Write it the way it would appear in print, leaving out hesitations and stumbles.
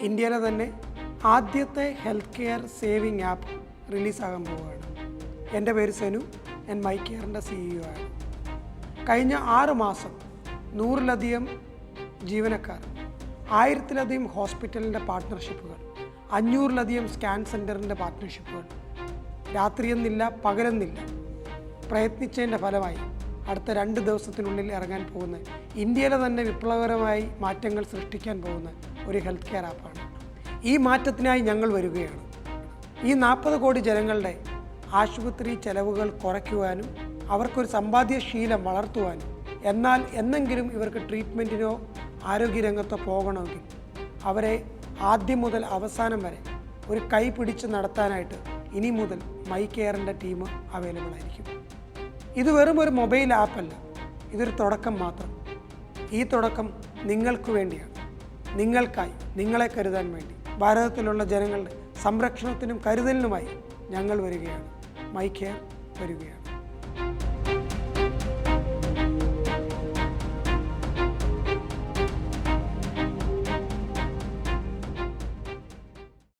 ഇന്ത്യയിലെ തന്നെ ആദ്യത്തെ ഹെൽത്ത് കെയർ സേവിങ് ആപ്പ് റിലീസാകാൻ പോവുകയാണ്. എൻ്റെ പേര് സെനു, ഞാൻ മൈ കെയറിൻ്റെ CEO ആണ്. കഴിഞ്ഞ 6 മാസം 100-ലധികം ജീവനക്കാർ, 1000-ലധികം ഹോസ്പിറ്റലിൻ്റെ പാർട്ട്ണർഷിപ്പുകൾ, 500-ലധികം സ്കാൻ സെൻറ്ററിൻ്റെ പാർട്ട്ണർഷിപ്പുകൾ, രാത്രിയെന്നില്ല പകലെന്നില്ല പ്രയത്നിച്ചതിൻ്റെ ഫലമായി അടുത്ത 2 ദിവസത്തിനുള്ളിൽ ഇറങ്ങാൻ പോകുന്ന, ഇന്ത്യയിലെ തന്നെ വിപ്ലവകരമായി മാറ്റങ്ങൾ സൃഷ്ടിക്കാൻ പോകുന്ന ഒരു ഹെൽത്ത് കെയർ ആപ്പാണ്. ഈ മാറ്റത്തിനായി ഞങ്ങൾ വരികയാണ്. ഈ 40 കോടി ജനങ്ങളുടെ ആശുപത്രി ചെലവുകൾ കുറയ്ക്കുവാനും അവർക്കൊരു സമ്പാദ്യശീലം വളർത്തുവാനും, എന്നാൽ എന്നെങ്കിലും ഇവർക്ക് ട്രീറ്റ്മെൻറ്റിനോ ആരോഗ്യരംഗത്തോ പോകണമെങ്കിൽ അവരെ ആദ്യം മുതൽ അവസാനം വരെ ഒരു കൈ പിടിച്ച് നടത്താനായിട്ട് ഇനി മുതൽ മൈ കെയറിൻ്റെ ടീം അവൈലബിൾ ആയിരിക്കും. ഇത് വെറും ഒരു മൊബൈൽ ആപ്പല്ല, ഇതൊരു തുടക്കം മാത്രം. ഈ തുടക്കം നിങ്ങൾക്ക് വേണ്ടിയാണ്, നിങ്ങൾക്കായി, നിങ്ങളെ കരുതാൻ വേണ്ടി. ഭാരതത്തിലുള്ള ജനങ്ങളുടെ സംരക്ഷണത്തിനും കരുതലിനുമായി ഞങ്ങൾ വരികയാണ്. മൈ കെയർ വരികയാണ്.